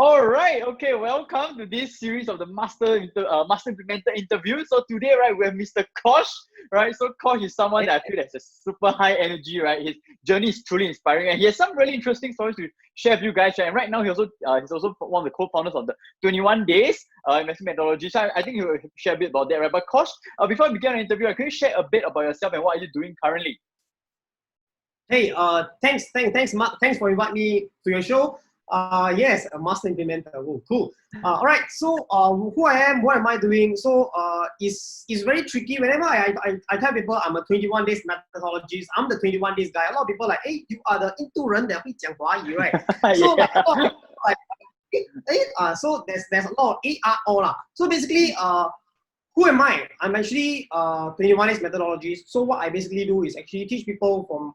All right, okay, welcome to this series of the Master Implementer interview. So today, right, we have Mr. Kosh, right? So Kosh is someone that I feel has a super high energy, right? His journey is truly inspiring, and he has some really interesting stories to share with you guys. Right? And right now, he's also one of the co-founders of the 21 Days investment methodology. So I think he will share a bit about that, right? But Kosh, before we begin our interview, can you share a bit about yourself and what are you doing currently? Hey, thanks, Mark. Thanks for inviting me to your show. Yes, a master implementer. Oh, cool. All right. So, who I am, what am I doing? So, it's very tricky. Whenever I tell people I'm a 21 days methodologist, I'm the 21 days guy. A lot of people are like, hey, you are the 印度人 that 会讲华语, right? So, so there's a lot of ARO lah. So basically, who am I? I'm actually 21 days methodologist. So what I basically do is actually teach people from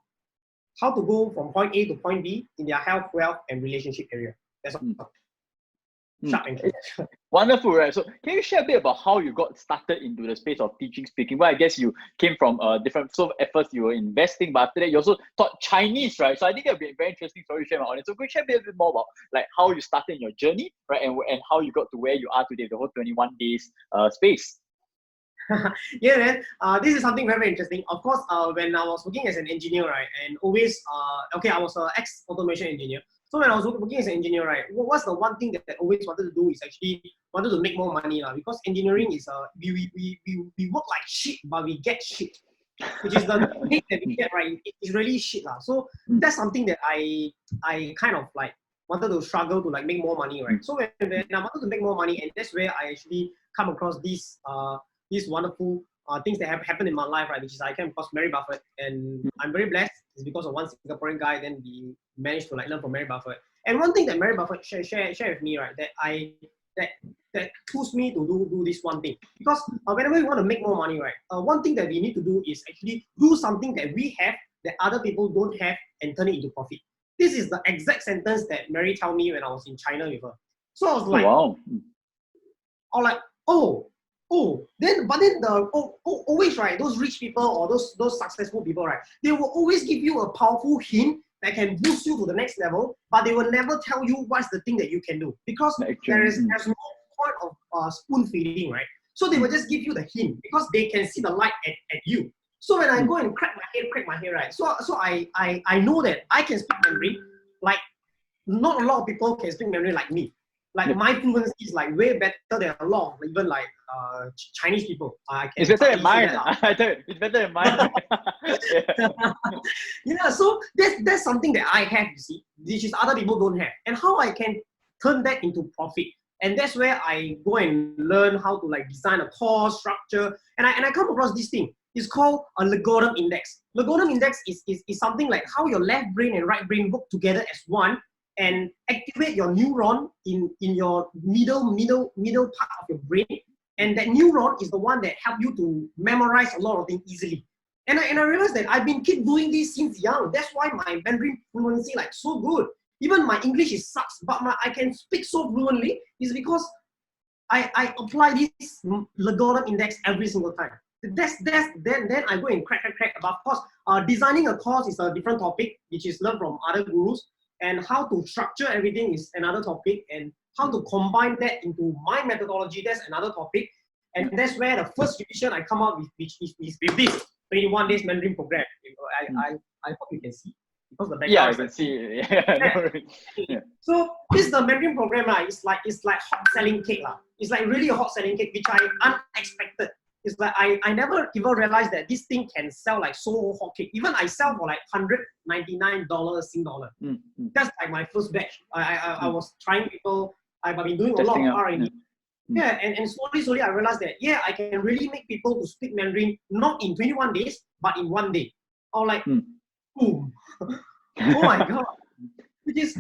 how to go from point A to point B in their health, wealth, and relationship area. That's all. Wonderful, right? So can you share a bit about how you got started into the space of teaching, speaking? Well, I guess you came from different sort of efforts. You were investing, but after that you also taught Chinese, right? So I think that would be a very interesting story to share with my audience. So could you share a bit more about like how you started in your journey, right? And how you got to where you are today, the whole 21 days space. Yeah, man. This is something very, very interesting. Of course, when I was working as an engineer, right, and always, I was an ex-automation engineer. So when I was working as an engineer, right, what's the one thing that I always wanted to do is actually wanted to make more money, because engineering is we work like shit, but we get shit, which is the thing that we get, right? It's really shit, So that's something that I kind of like wanted to struggle to like make more money, right? So when I wanted to make more money, and that's where I actually come across these wonderful things that have happened in my life, right? Which is I came across Mary Buffett, and I'm very blessed. It's because of one Singaporean guy. Then we managed to like learn from Mary Buffett. And one thing that Mary Buffett share with me, right, that pushed me to do this one thing. Because whenever we want to make more money, right, one thing that we need to do is actually do something that we have that other people don't have and turn it into profit. This is the exact sentence that Mary told me when I was in China with her. So I was like, wow. I was like, always, right, those rich people or those successful people, right, they will always give you a powerful hint that can boost you to the next level, but they will never tell you what's the thing that you can do, because there's no point of spoon feeding, right? So they will just give you the hint because they can see the light at you. So when I go and crack my head, right, so I know that I can speak Mandarin, like not a lot of people can speak Mandarin like me. Like my fluency is like way better than a lot of even like Chinese people. It's better than mine. I tell you, it's better than mine. Yeah, so that's something that I have, you see, which is other people don't have. And how I can turn that into profit. And that's where I go and learn how to like design a course structure. And I come across this thing. It's called a logarithm index. Logarithm index is something like how your left brain and right brain work together as one and activate your neuron in your middle part of your brain. And that neuron is the one that help you to memorize a lot of things easily. And I realized that I've been keep doing this since young. That's why my Mandarin fluency like so good. Even my English is sucks, but I can speak so fluently is because I apply this logarithm index every single time. Then I go and crack about course. Designing a course is a different topic, which is learned from other gurus. And how to structure everything is another topic, and how to combine that into my methodology, that's another topic. And that's where the first division I come up with, which is with this 21 days Mandarin program. I hope you can see. Because the I can see. Yeah. So this is the Mandarin program, it's like hot selling cake. It's like really a hot selling cake, which I unexpected. It's like I never even realized that this thing can sell like so hot cake. Even I sell for like $199 Sing dollar. That's like my first batch. I was trying people. I've been doing a lot of R&D. Yeah, and slowly I realized that I can really make people to speak Mandarin not in 21 days but in 1 day. Or like, boom! Oh my god! Which is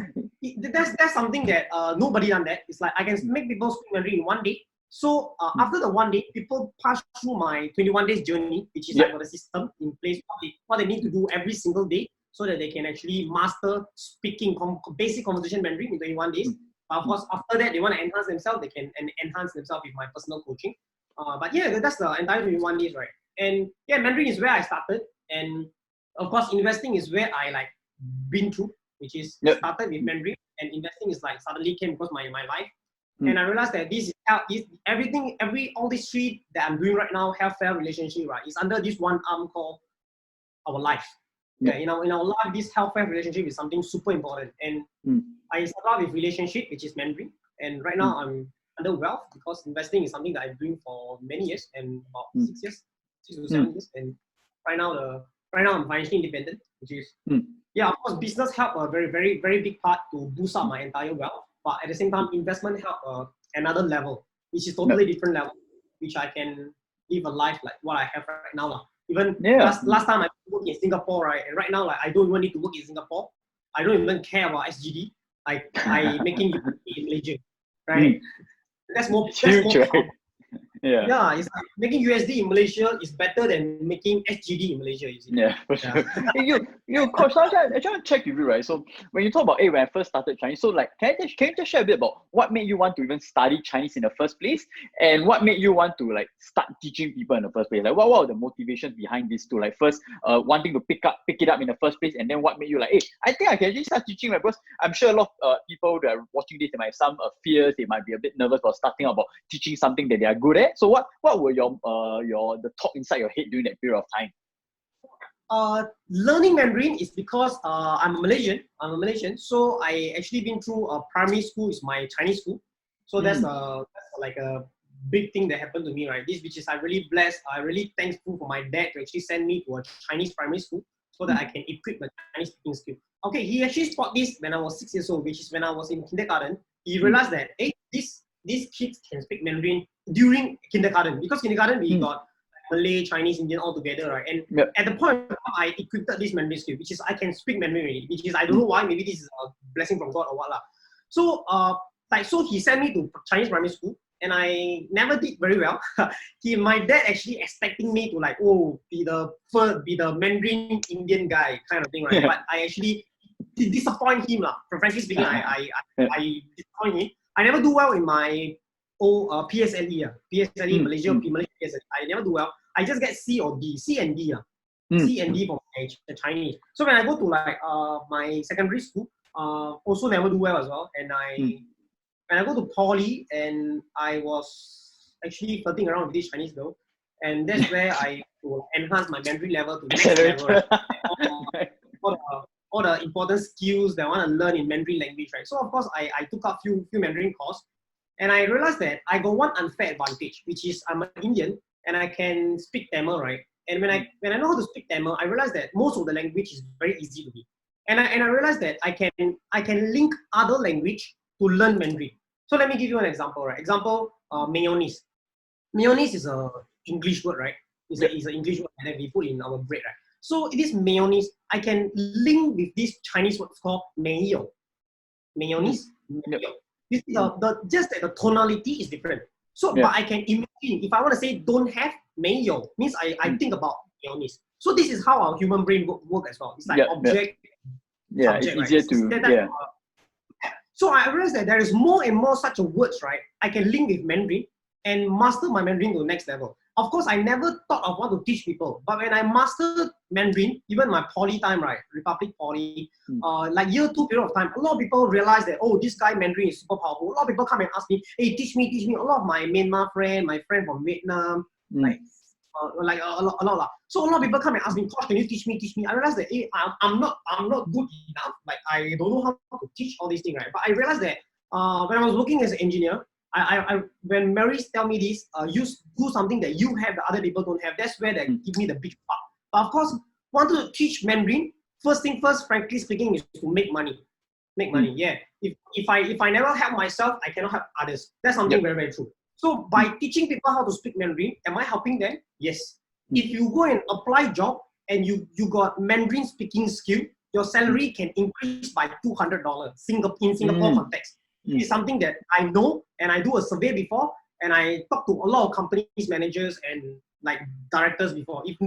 that's something that nobody done that. It's like I can make people speak Mandarin in 1 day. So after the 1 day, people pass through my 21 days journey, which is like for the system in place, what they need to do every single day so that they can actually master speaking basic conversation Mandarin in 21 days. But of course, after that, they want to enhance themselves, they can enhance themselves with my personal coaching. But that's the entire 21 days, right? And Mandarin is where I started. And of course, investing is where I like been through. which is Yep. started with Mandarin, and investing is like suddenly came because my life. Mm. And I realized that this is everything, all these three that I'm doing right now, health, fair relationship, right, is under this one arm called our life. Yeah. In our life, this health, fair relationship is something super important. And I started out with relationship, which is Mandarin. And right now I'm under wealth because investing is something that I'm doing for many years and about 6 years, 6 to 7 years. And right now I'm financially independent, which is of course business help a very, very, very big part to boost up my entire wealth. But at the same time, investment help another level, which is totally different level, which I can live a life like what I have right now. Even last time I worked in Singapore, right? And right now, like I don't even need to work in Singapore. I don't even care about SGD. I making in Malaysia, right? That's more right? Yeah, it's like making USD in Malaysia is better than making SGD in Malaysia, you see. Yeah, for sure. You, Coach, I want to check with you, right? So when you talk about, when I first started Chinese, so like, can you just share a bit about what made you want to even study Chinese in the first place, and what made you want to like start teaching people in the first place? Like, what were the motivations behind this two? Like, first, wanting to pick it up in the first place, and then what made you like, hey, I think I can actually start teaching, right? Because I'm sure a lot of people that are watching this, they might have some fears, they might be a bit nervous about starting about teaching something that they are good at. So what were the thought inside your head during that period of time? Learning Mandarin is because I'm a Malaysian. So I actually been through primary school is my Chinese school. So that's like a big thing that happened to me, right? This, which is I really blessed. I really thankful for my dad to actually send me to a Chinese primary school so that I can equip the Chinese speaking skill. Okay, he actually spot this when I was 6 years old, which is when I was in kindergarten. He realized that these kids can speak Mandarin during kindergarten, because kindergarten we got Malay, Chinese, Indian all together, right? And at the point of time, I equipped this Mandarin skill, which is I can speak Mandarin already, which is I don't know why, maybe this is a blessing from God or what lah. So so he sent me to Chinese primary school, and I never did very well. My dad actually expecting me to like be the Mandarin Indian guy kind of thing, right? But I actually disappoint him lah. Frankly speaking, I disappoint him. I never do well in my PSLE, Malaysia PSLE. I never do well. I just get C or D, C and D C and D for my Chinese. So when I go to like my secondary school, also never do well as well. And when I go to poly, and I was actually flirting around with this Chinese girl, and that's where I will enhance my Mandarin level to next level. Right? All the important skills that I want to learn in Mandarin language, right? So of course I took up few Mandarin courses, and I realized that I got one unfair advantage, which is I'm an Indian and I can speak Tamil, right? And when I know how to speak Tamil, I realized that most of the language is very easy to me. And I realized that I can link other language to learn Mandarin. So let me give you an example, right? Example, mayonnaise. Mayonnaise is an English word, right? It's an English word that we put in our bread, right? So it is mayonnaise. I can link with this Chinese word called mayo. Mayonnaise, mayo. This is just that the tonality is different. So, but I can imagine, if I want to say don't have mayo, means I think about mayonnaise. So this is how our human brain work as well. It's like object, subject, it's easier right? So I realized that there is more and more such words, right? I can link with Mandarin and master my Mandarin to the next level. Of course, I never thought of what to teach people. But when I mastered Mandarin, even my poly time, right, Republic Poly, like year 2 period of time, a lot of people realize that, this guy Mandarin is super powerful. A lot of people come and ask me, hey, teach me. A lot of my Myanmar friend, my friend from Vietnam, like a lot. So a lot of people come and ask me, Kosh, can you teach me? I realized that I'm not good enough. Like I don't know how to teach all these things, right? But I realized that when I was working as an engineer, when Marys tell me this, do something that you have that other people don't have. That's where they give me the big part. But of course, wanted to teach Mandarin. First thing first, frankly speaking, is to make money. Yeah. If I never help myself, I cannot help others. That's something very, very true. So by teaching people how to speak Mandarin, am I helping them? Yes. If you go and apply job and you got Mandarin speaking skill, your salary can increase by $200 in Singapore context. It's something that I know, and I do a survey before, and I talk to a lot of companies, managers, and like directors before. If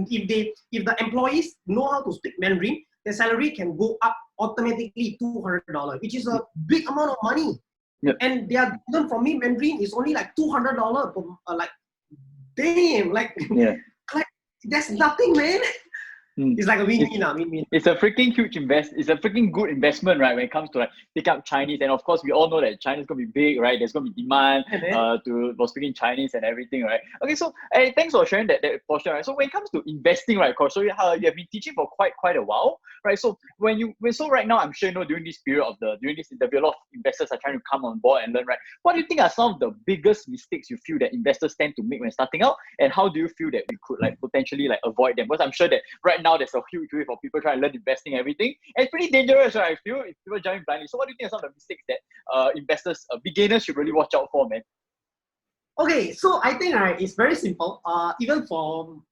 the employees know how to speak Mandarin, their salary can go up automatically $200, which is a big amount of money. Yep. And they are done from me. Mandarin is only like $200 per, like damn, like that's nothing, man. It's like a win-win, win-win. It's a freaking huge it's a freaking good investment, right? When it comes to like pick up Chinese, and of course we all know that China's gonna be big, right? There's gonna be demand for speaking Chinese and everything, right? Okay, so thanks for sharing that portion, right? So when it comes to investing, right, Kosh, so you have been teaching for quite a while, right? So so right now, I'm sure during this period during this interview, a lot of investors are trying to come on board and learn, right? What do you think are some of the biggest mistakes you feel that investors tend to make when starting out, and how do you feel that we could like potentially like avoid them? Because I'm sure that right now there's a huge wave of people trying to learn investing and everything, and it's pretty dangerous, right? I feel if people jumping blindly. So what do you think are some of the mistakes that investors, beginners should really watch out for, man? Okay, so I think it's very simple. Even for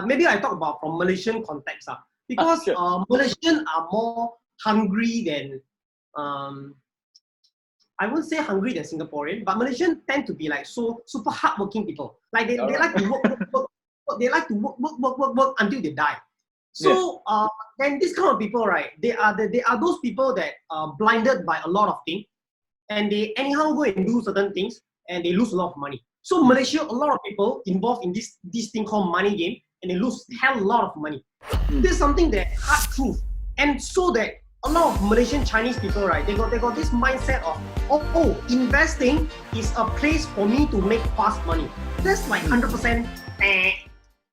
maybe I talk about from Malaysian context, because sure. Malaysians are more hungry than I won't say hungry than Singaporean, but Malaysians tend to be like so super hardworking people. Like they like to work. They like to work until they die. So then this kind of people, right? They are those people that are blinded by a lot of things, and they anyhow go and do certain things, and they lose a lot of money. So Malaysia, a lot of people involved in this thing called money game, and they lose hell a lot of money. This is something that hard truth, and so that a lot of Malaysian Chinese people, right? They got this mindset of investing is a place for me to make fast money. That's like 100%,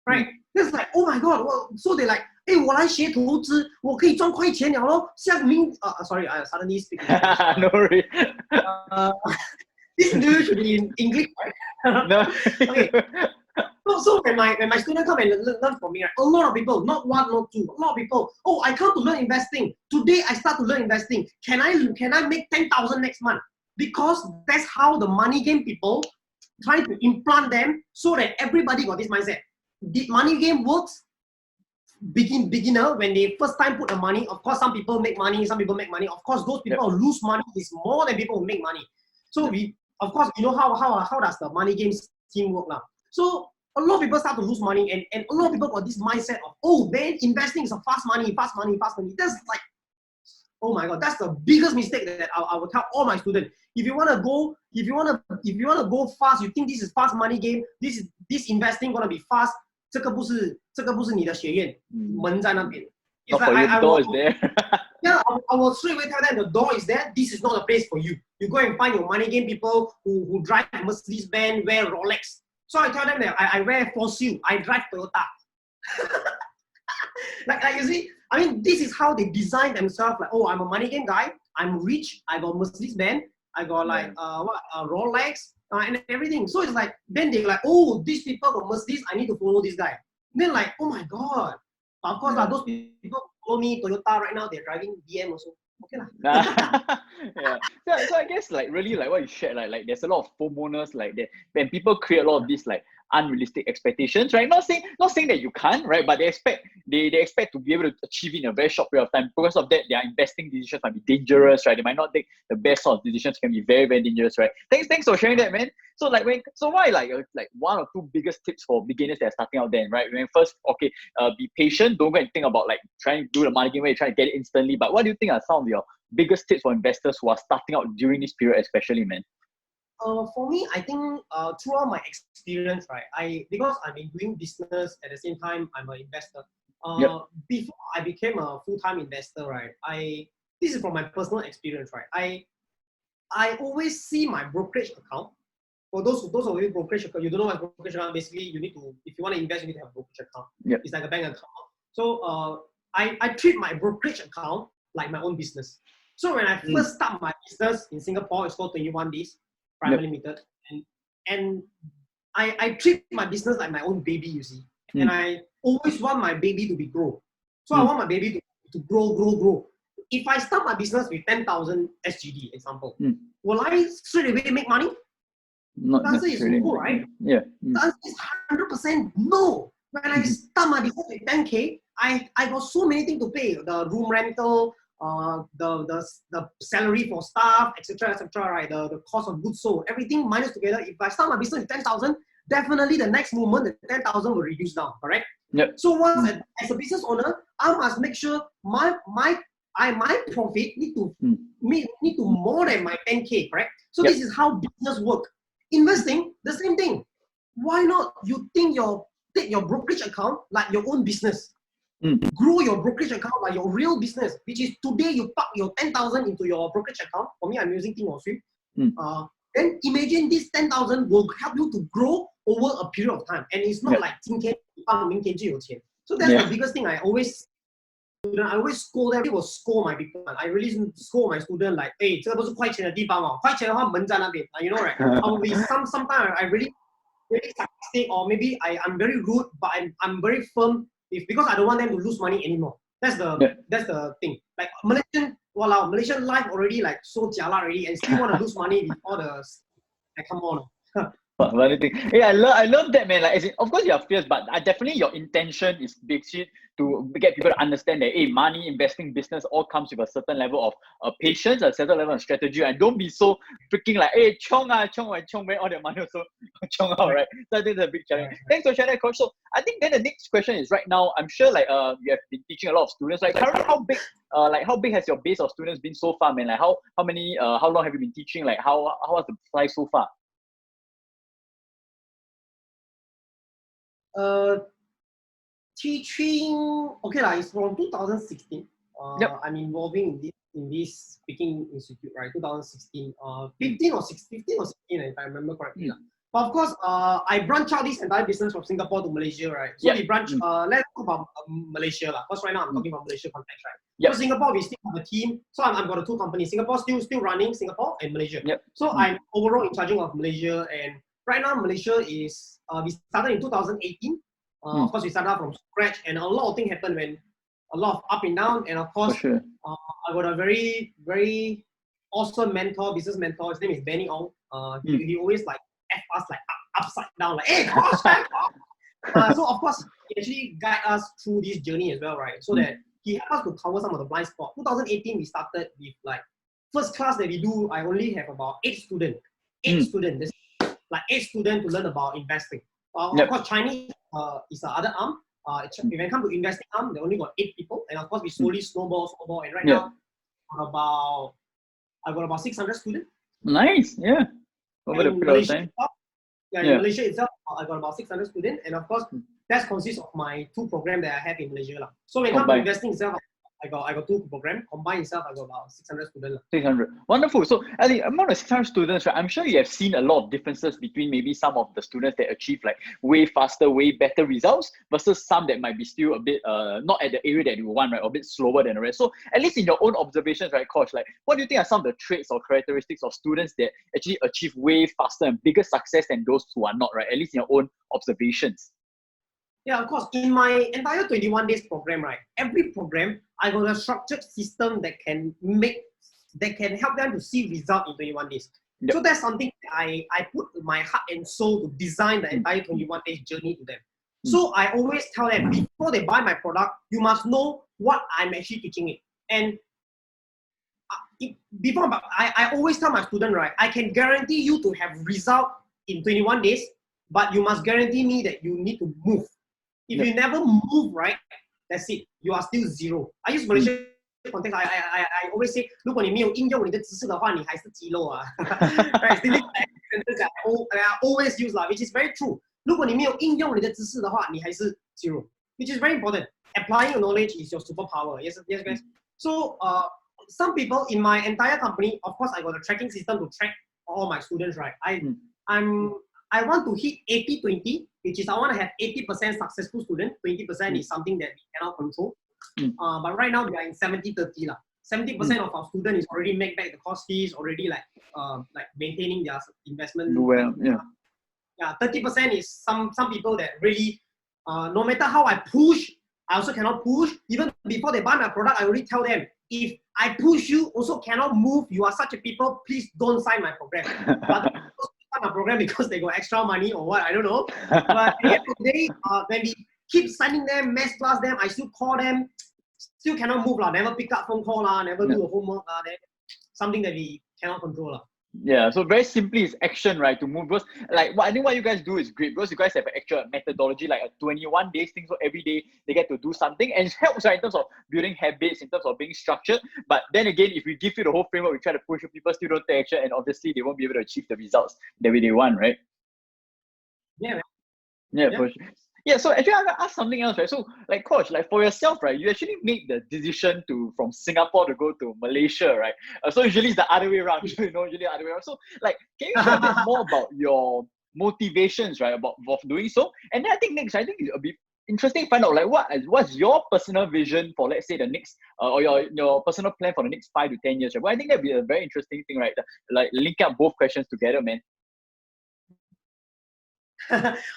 right? That's like, oh my god. Well, so they like, 我来学投资，我可以赚快钱了咯。sorry, I suddenly speak. No worries. This interview should be in English, right? No. Okay. So when my students come and learn from me, right, a lot of people, not one, not two, a lot of people, I come to learn investing. Today I start to learn investing. Can I make 10,000 next month? Because that's how the money game people try to implant them so that everybody got this mindset. The money game works beginner when they first time put the money. Of course, some people make money, some people make money. Of course, those people who lose money is more than people who make money. So of course, you know how does the money game scheme work now? So a lot of people start to lose money, and a lot of people got this mindset of, man, investing is a fast money. That's like, oh my god, that's the biggest mistake that I will tell all my students. If you wanna go fast, you think this is fast money game, this investing gonna be fast. 这个不是你的学院，门在那边。Not for you, the door is there. Yeah, I will straight away tell them the door is there. This is not a place for you. You go and find your money game people who drive Mercedes Benz, wear Rolex. So I tell them that I wear Fossil, I drive Toyota. like you see, I mean, this is how they design themselves. Like, I'm a money game guy. I'm rich. I got Mercedes Benz. I got like Rolex and everything. So it's like, then they're like, these people got Mercedes. I need to follow this guy. Then like, oh my god. But of course, those people follow me Toyota right now. They're driving BM also. Okay lah. Yeah. So I guess like really like what you shared, like there's a lot of FOMOness like that when people create a lot of these like unrealistic expectations, right? Not saying that you can't, right? But they expect to be able to achieve it in a very short period of time. Because of that, their investing decisions might be dangerous, right? They might not take the best sort of decisions, can be very, very dangerous, right? Thanks for sharing that, man. So like why like one or two biggest tips for beginners that are starting out then, right? When first, be patient, don't go and think about like trying to do the money game where you try to get it instantly. But what do you think are some of your biggest tips for investors who are starting out during this period, especially, man? For me, I think throughout my experience, right, because I've been doing business at the same time, I'm an investor. Before I became a full-time investor, right, this is from my personal experience, right, I always see my brokerage account. For those of you brokerage account, you don't know what brokerage account. Basically, you need to, if you want to invest, you need to have a brokerage account. It's like a bank account. So I treat my brokerage account like my own business. So when I first start my business in Singapore, it's called 21 Days. Private Limited, and I treat my business like my own baby, you see, and I always want my baby to be grow. So I want my baby to grow. If I start my business with 10,000 SGD, example, will I straight away make money? Not the answer is no, right? Yeah. The answer is 100% no. When I start my business with 10K, I got so many things to pay: the room rental, the salary for staff, etc., right? The cost of goods sold, everything minus together. If I start my business with 10,000, definitely the next moment the 10,000 will reduce down, correct? So once as a business owner, I must make sure my profit need to more than my 10K, correct? So this is how business work. Investing, the same thing. Why not? You take your brokerage account like your own business. Grow your brokerage account like your real business, which is today you park your 10,000 into your brokerage account. For me, I'm using Think or Swim. Then imagine this 10,000 will help you to grow over a period of time. And it's not like 今天你放明天就有钱. So that's the biggest thing I always scold them. I will scold my people. I really scold my student like, hey, 这个不是快钱的地方哦，快钱的话门在那边. You know, right? I will be sometimes I really sarcastic, or maybe I'm very rude, but I'm very firm because I don't want them to lose money anymore. That's the thing. Like Malaysian life already like so jialat already, and still want to lose money with all the like, come on. Yeah, I love that, man. Like, as in, of course, you're fierce, but definitely your intention is big shit to get people to understand that, hey, money, investing, business all comes with a certain level of patience, a certain level of strategy, and don't be so freaking like, hey, chong, bring all the money also chong out, right? So I think that's a big challenge. Thanks for sharing that, Coach. So I think then the next question is right now, I'm sure like you have been teaching a lot of students. Like currently, how big has your base of students been so far, man? Like how long have you been teaching? Like how was the size so far? Teaching, okay lah, it's from 2016. I'm involving in this speaking institute, right? 2016, 15 or 16, if I remember correctly. But of course, I branch out this entire business from Singapore to Malaysia, right? So we branch. Let's talk about Malaysia lah. Because right now I'm talking about Malaysia context, right? So Singapore, we still have a team. So I'm got the two companies. Singapore still running Singapore and Malaysia. So I'm overall in charging of Malaysia, and right now Malaysia is we started in 2018. Of course, we started out from scratch, and a lot of things happened when a lot of up and down. And of course, I got a very, very awesome business mentor. His name is Benny Ong. He always like F us like upside down, like, hey, Kosh, so of course, he actually guide us through this journey as well, right? So that he helped us to cover some of the blind spots. 2018, we started with like first class that we do. I only have about 8 students. 8 students. There's like 8 students to learn about investing. Of course, Chinese is the other arm. When it comes to investing arm, they only got 8 people, and of course we slowly snowball, and right now I got about 600 students. Nice, over the period of time. In Malaysia itself, I got about 600 students, and of course that consists of my 2 programs that I have in Malaysia lah. So when it comes to investing itself, I got 2 programs. Combined itself, I got about 600 students. 600. Wonderful. So, Ali, among the 600 students, right, I'm sure you have seen a lot of differences between maybe some of the students that achieve like way faster, way better results versus some that might be still a bit not at the area that you want, right, or a bit slower than the rest. So, at least in your own observations, right, Kosh, like what do you think are some of the traits or characteristics of students that actually achieve way faster and bigger success than those who are not, right? At least in your own observations. Yeah, of course. In my entire 21 days program, right, every program, I got a structured system that can help them to see result in 21 days. So that's something I put my heart and soul to design the entire 21 days journey to them. So I always tell them, before they buy my product, you must know what I'm actually teaching it. And I always tell my student, right, I can guarantee you to have result in 21 days, but you must guarantee me that you need to move. If you never move, right, that's it. You are still zero. I use Malaysian context. I always say, 如果你没有应用你的知识的话，你还是肌肉啊。Right? I always use which is very true. 如果你没有应用你的知识的话，你还是 zero. Which is very important. Applying your knowledge is your superpower. Yes, guys. So some people in my entire company, of course, I got a tracking system to track all my students. Right? I want to hit 80-20, which is I want to have 80% successful student. 20% is something that we cannot control. But right now we are in 70-30 lah. 70% of our students is already make back the cost fees, already like maintaining their investment. Well, 30% is some people that really no matter how I push, I also cannot push. Even before they buy my product, I already tell them, if I push you, also cannot move, you are such a people, please don't sign my program. But my program because they got extra money or what, I don't know. But at the end of the day, when we keep signing them, mass class them, I still call them, still cannot move, never pick up phone call, never do a homework, something that we cannot control. Yeah, so very simply it's action, right, to move. Because I think what you guys do is great because you guys have an actual methodology, like a 21 days thing. So every day they get to do something, and it helps, right, in terms of building habits, in terms of being structured. But then again, if we give you the whole framework, we try to push you, people still don't take action, and obviously they won't be able to achieve the results that way they want, right? Yeah. For sure. Yeah, so actually I want to ask something else, right? So like coach, like for yourself, right, you actually made the decision to from Singapore to go to Malaysia, right? So usually it's the other way around, usually the other way around. So like can you share a bit more about your motivations, right, about of doing so? And then I think next, I think it'll be interesting to find out like what's your personal vision for, let's say, the next or your personal plan for the next 5 to 10 years, right? Well, I think that'd be a very interesting thing, right? Like link up both questions together, man.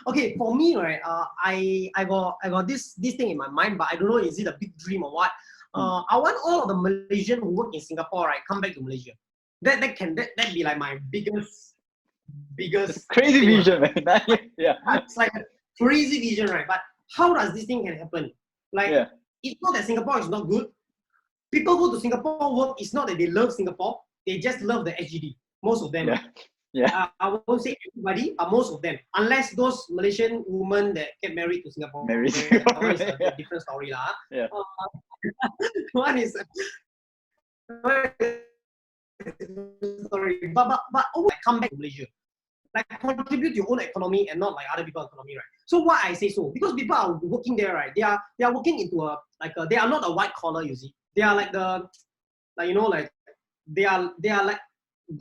Okay, for me, right, I got this thing in my mind, but I don't know is it a big dream or what. I want all of the Malaysian who work in Singapore, right, come back to Malaysia. That be like my biggest Crazy thing, vision, right? man. Yeah. It's like a crazy vision, right? But how does this thing can happen? Like, Yeah. it's not that Singapore is not good. People go to Singapore work. It's not that they love Singapore. They just love the SGD. Most of them. Yeah. Yeah. I won't say everybody, but most of them. Unless those Malaysian women that get married to Singapore. Married That one is a different story, lah. Yeah. One is sorry, but always come back to Malaysia. Like contribute to your own economy and not like other people's economy, right? So why I say so? Because people are working there, right? They are working into they are not a white collar, you see. They are like they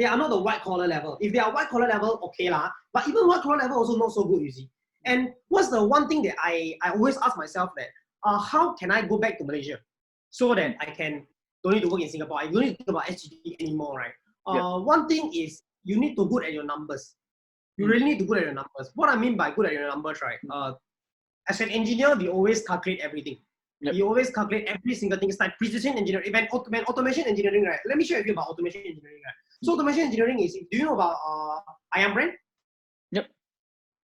are not the white collar level. If they are white collar level, okay lah. But even white collar level also not so good, you see. And what's the one thing that I always ask myself that how can I go back to Malaysia so that I can don't need to work in Singapore. I don't need to think about SGD anymore, right? One thing is you need to good at your numbers. You really need to good at your numbers. What I mean by good at your numbers, right? As an engineer, we always calculate everything. Yep. You always calculate every single thing. It's like precision engineering. When automation engineering, right? Let me share with you about automation engineering, right? So automation engineering is, do you know about IAM brand? Yep.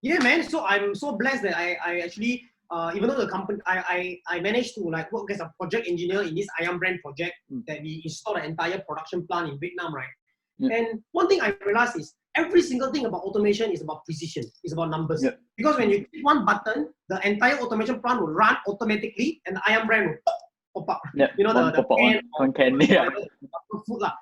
Yeah, man. So I'm so blessed that I actually, even though the company, I managed to like work as a project engineer in this IAM brand project that we installed an entire production plant in Vietnam, right? Yep. And one thing I realized is every single thing about automation is about precision. It's about numbers. Yep. Because when you click one button, the entire automation plant will run automatically, and the IAM brand will pop up. Yep. You know, the can, yeah. Food lah.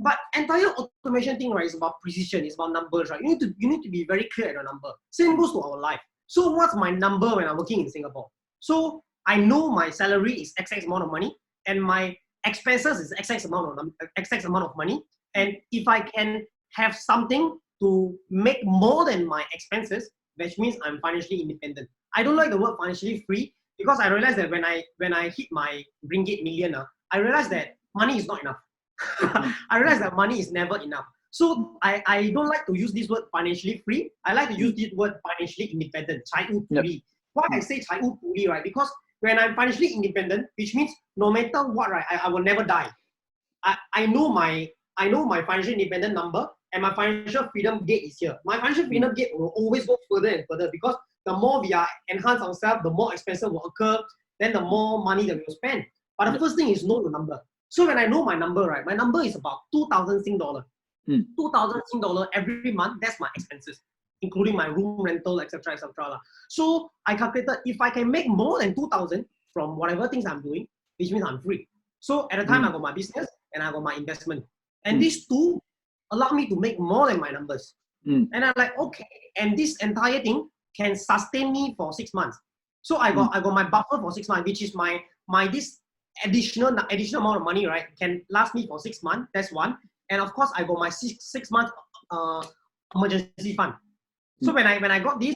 But entire automation thing, right, is about precision. It's about numbers, right? You need to be very clear at your number. Same goes to our life. So what's my number when I'm working in Singapore? So I know my salary is XX amount of money, and my expenses is XX amount of money. And if I can have something to make more than my expenses, which means I'm financially independent. I don't like the word financially free because I realized that when I hit my ringgit million, I realized that money is not enough. I realized that money is never enough. So I don't like to use this word financially free. I like to use this word financially independent. Yep. Why I say right? Because when I'm financially independent, which means no matter what, right, I will never die. I know my financial independent number, and my financial freedom gate is here. My financial freedom gate will always go further and further because the more we are enhance ourselves, the more expenses will occur, then the more money that we will spend. But the first thing is know the number. So when I know my number, right, my number is about 2,000 Sing dollar. 2,000 Sing dollar every month, that's my expenses, including my room rental, etc., etc. So I calculated if I can make more than 2,000 from whatever things I'm doing, which means I'm free. So at the time I got my business and I got my investment. And these two allow me to make more than my numbers. And I'm like, okay, and this entire thing can sustain me for 6 months. So I got my buffer for 6 months, which is my this additional amount of money, right, can last me for 6 months. That's one. And of course, I got my six month emergency fund. So when I got this,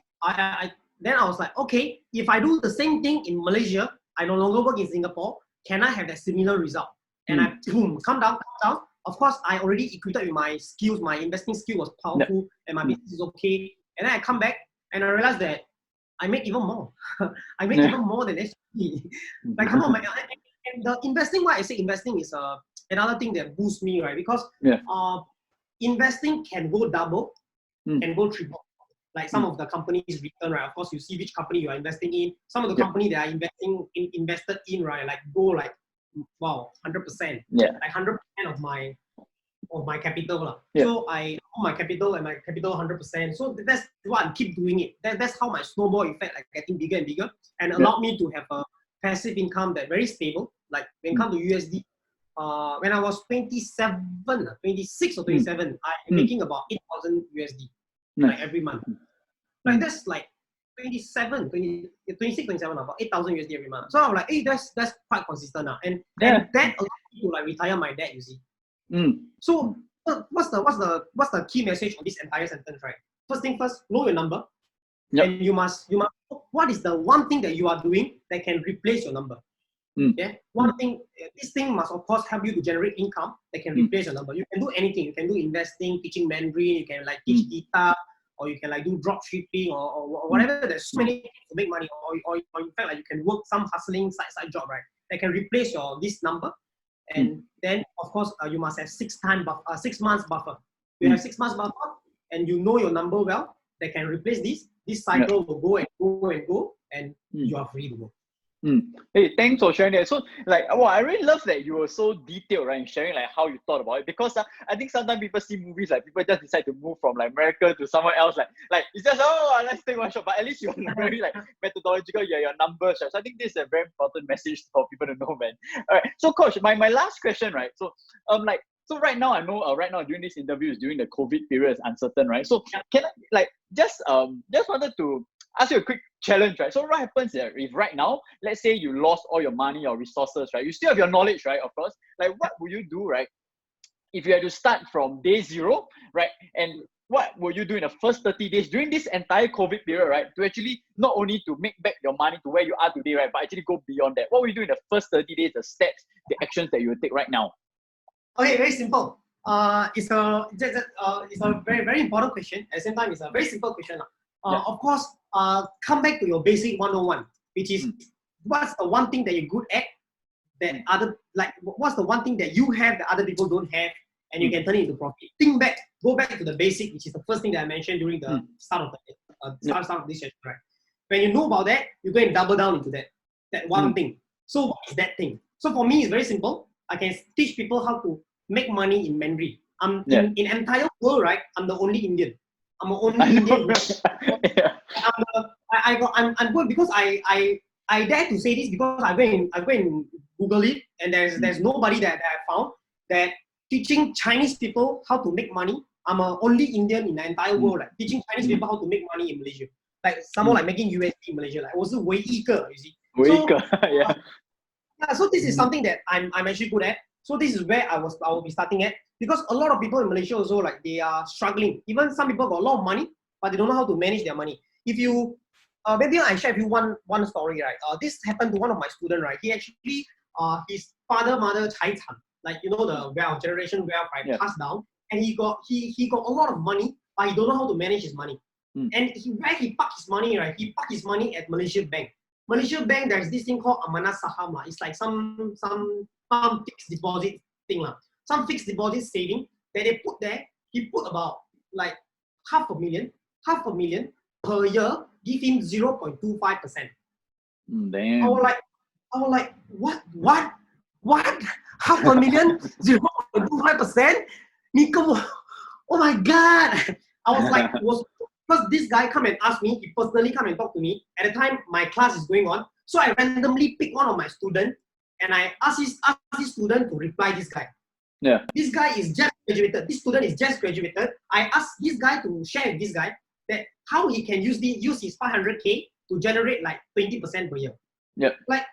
then I was like, okay, if I do the same thing in Malaysia, I no longer work in Singapore, can I have that similar result? And I come down. Of course, I already equipped with my skills. My investing skill was powerful, and my business is okay. And then I come back and I realized that I make even more. I make even more than SGD. Like, come on, man. And the investing, why I say investing is another thing that boosts me, right? Because investing can go double, can go triple. Like some of the companies return, right? Of course, you see which company you are investing in. Some of the company that are invested in, right? Like go like, wow, 100%. Yeah. Like 100% of my capital. Yeah. So I own my capital 100%. So that's why I keep doing it. That's how my snowball effect like getting bigger and bigger and allowed me to have a passive income that very stable. Like when it comes to USD, when I was 26 or 27, I'm making about 8,000 USD like every month. Like that's like 27, 20, 26, 27, about 8,000 USD every month. So I'm like, hey, that's quite consistent now. And that allowed me to like retire my dad, you see. So what's the key message of this entire sentence, right? First thing first, know your number. And you must what is the one thing that you are doing that can replace your number? Yeah, one thing, this thing must of course help you to generate income that can replace your number. You can do anything. You can do investing, teaching Mandarin, you can like teach guitar, or you can like do drop shipping or whatever. There's so many things to make money, or in fact like you can work some hustling side job, right? That can replace this number. And then of course you must have 6 months buffer. You have 6 months buffer, and you know your number well. That can replace this. This cycle will go and go and go, and you are free to go. Hey, thanks for sharing that. So, like, I really love that you were so detailed, right, in sharing like how you thought about it. Because I think sometimes people see movies like people just decide to move from like America to somewhere else. Like it's just let's take one shot. But at least you're very like methodological. Your numbers. Right? So I think this is a very important message for people to know, man. All right. So, Coach, my last question, right? So, So right now, I know right now during this interview is during the COVID period, is uncertain, right? So can I like just wanted to ask you a quick challenge, right? So what happens if right now, let's say you lost all your money or resources, right? You still have your knowledge, right? Of course. Like what would you do, right? If you had to start from day 0, right? And what will you do in the first 30 days during this entire COVID period, right? To actually not only to make back your money to where you are today, right? But actually go beyond that. What will you do in the first 30 days, the steps, the actions that you will take right now? Okay, very simple. It's a very, very important question. At the same time, it's a very simple question. Of course, come back to your basic 101, which is what's the one thing that you're good at that what's the one thing that you have that other people don't have, and you can turn it into profit. Go back to the basic, which is the first thing that I mentioned during the start of this session, right? When you know about that, you go and double down into that one thing. So what is that thing? So for me, it's very simple. I can teach people how to make money in Mandarin. In entire world, right? I'm the only Indian. I'm the only Indian. I'm good because I dare to say this because I go and Google it, and there's nobody that I found that teaching Chinese people how to make money. I'm a only Indian in the entire world, like teaching Chinese people how to make money in Malaysia. Like someone like making USD in Malaysia, like 我是唯一一个, you see. So this is something that I'm actually good at. So this is where I will be starting at, because a lot of people in Malaysia also like they are struggling. Even some people got a lot of money, but they don't know how to manage their money. If you maybe I share with you one story, right? This happened to one of my students, right? He actually his father mother 财产, like you know the wealth generation wealth, right? Passed down, and he got a lot of money, but he don't know how to manage his money. And where he parked his money, right? He parked his money at Malaysia Bank. Malaysia Bank, there's this thing called Amanah Saham. It's like some fixed deposit thing. Some fixed deposit saving that they put there. He put about like half a million per year, give him 0.25%. Damn. I was like, what? Half a million, 0.25%? Oh my God. I was like, because this guy come and ask me, he personally come and talk to me. At the time, my class is going on. So I randomly pick one of my students and I ask this student to reply this guy. Yeah. This guy is just graduated. This student is just graduated. I asked this guy to share with this guy that how he can use his 500K to generate like 20% per year. Yeah. Like,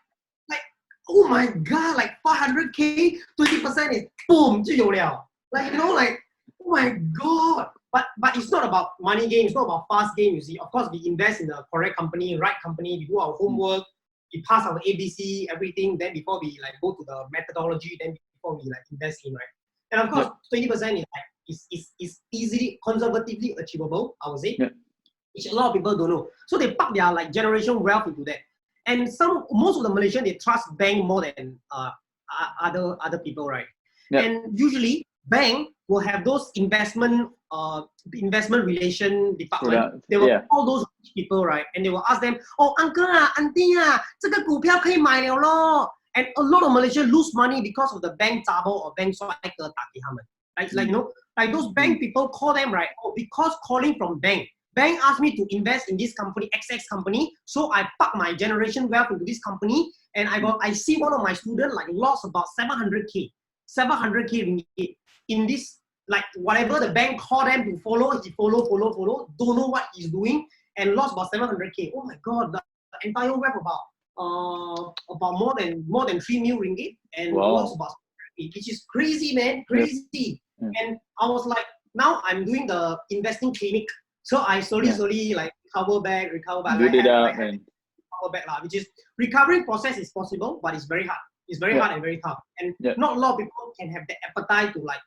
oh my God, like 500K, 20% is boom, 就有了. Like, you know, like, oh my God. But it's not about money game. It's not about fast game. You see, of course, we invest in the correct company, right company. We do our homework. We pass our ABC, everything. Then before we like go to the methodology, then before we like invest in, right? And of course, 20% is easily conservatively achievable, I would say, which a lot of people don't know. So they park their like generation wealth into that. And most of the Malaysians, they trust bank more than other people, right? And usually bank will have those investment relation department. They will call those people, right? And they will ask them, oh, uncle, auntie, 这个股票可以买了咯. And a lot of Malaysians lose money because of the bank trouble or bank 帅哥打给他们. Like, you know, like those bank people call them, right? Oh, because calling from bank asked me to invest in this company, XX company. So I park my generation wealth into this company. And I see one of my students like lost about 700K ringgit in this, like whatever the bank called them to follow, he follow, don't know what he's doing. and lost about 700k. Oh my God, the entire web about more than 3 million ringgit and lost about 700K, which is crazy, man, crazy. Yeah. And I was like, now I'm doing the investing clinic, so I slowly like recover back. Build it up, and recover back lah. Which is recovery process is possible, but it's very hard. It's very hard and very tough. And not a lot of people can have the appetite to like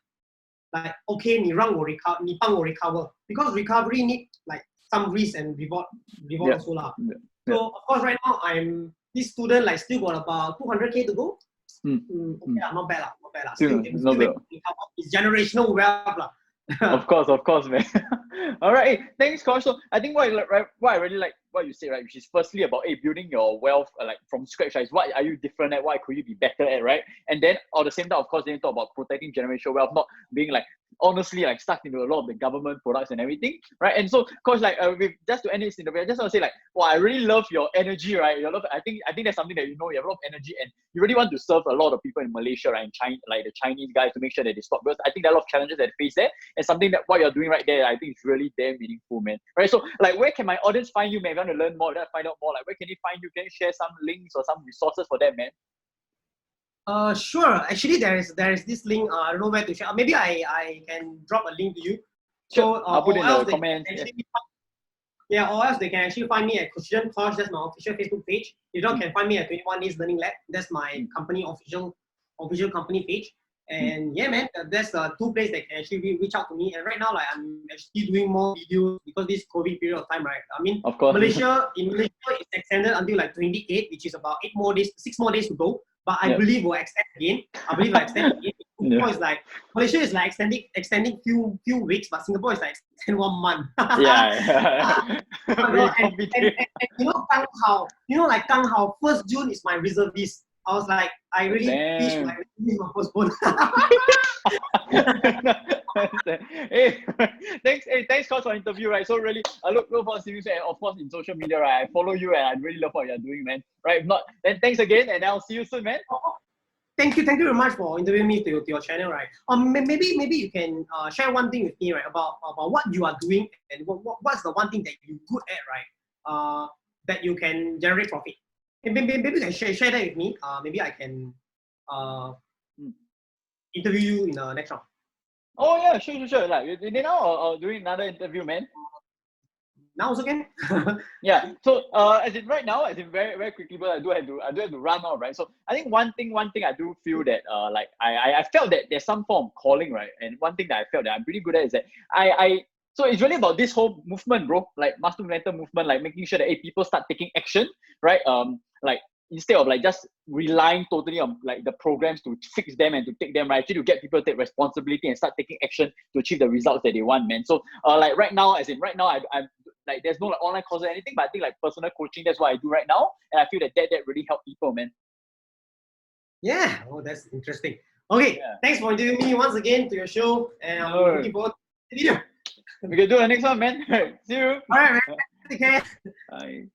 okay, 你让我 recover, 你帮我 recover, because recovery need like some risk and reward also lah. So of course right now I'm this student, like still got about 200k to go. Okay, not bad lah. Still it's generational wealth lah. Of course, man. All right, hey, thanks, Kosh. So I think what I really like what you said, right, which is firstly about building your wealth like from scratch, right, is what are you different at, what could you be better at, right? And then at the same time, of course, then you talk about protecting generational wealth, not being like honestly like stuck into a lot of the government products and everything, right? And so, Kosh, like just to end this interview, I just want to say like, wow, I really love your energy, right? I think that's something that you have a lot of energy, and you really want to serve a lot of people in Malaysia, right, and China, like the Chinese guys, to make sure that they stop, because I think there are a lot of challenges that they face there, and something that what you're doing right there, I think is really damn meaningful, man. Right? So like, where can my audience find you, man? If you want to learn more, find out more, like where can you find you? Can you share some links or some resources for that, man? Sure. Actually, there is this link. I don't know where to share. Maybe I can drop a link to you. Sure. So I'll put in the comments. Or else they can actually find me at Koshilan Kosh. That's my official Facebook page. You can find me at 21 Days Learning Lab. That's my company official company page. And yeah, man, there's 2 places that can actually reach out to me. And right now, like I'm actually doing more videos because this COVID period of time, right? I mean, of course, Malaysia it's extended until like 28, which is about 6 more days to go. But I believe we'll extend again. Singapore is like, Malaysia is like extending few weeks, but Singapore is like extend 1 month. Yeah. And like Kang Hao, 1st June is my reservist. I was like, I really wish my reservist was postponed. Hey, thanks, Kosh, for the interview, right? So really, I look forward to seeing you, and of course in social media, right? I follow you, and I really love what you're doing, man. Right? If not, then thanks again, and I'll see you soon, man. Thank you very much for interviewing me to your channel, right? Maybe you can share one thing with me, right? About what you are doing, and what's the one thing that you're good at, right? That you can generate profit. Maybe you can share that with me. Maybe I can interview you in the next round. Oh yeah, sure. Like you now or doing another interview, man? Now also can. Yeah. So as in right now, as in very quickly, but I do have to run out, right? So I think one thing I do feel that like I felt that there's some form of calling, right? And one thing that I felt that I'm pretty good at is that so it's really about this whole movement, bro. Like master implementer movement, like making sure that people start taking action, right? Like instead of like just relying totally on like the programs to fix them and to take them, right? Actually to get people to take responsibility and start taking action to achieve the results that they want, man. So like right now, I'm like there's no like online course or anything, but I think like personal coaching, that's what I do right now, and I feel that really helps people, man. Yeah. Oh, that's interesting. Okay. Thanks for interviewing me once again to your show, and I'm looking forward to the video. We can do the next one, man. See you. All right, man. Take care. Bye.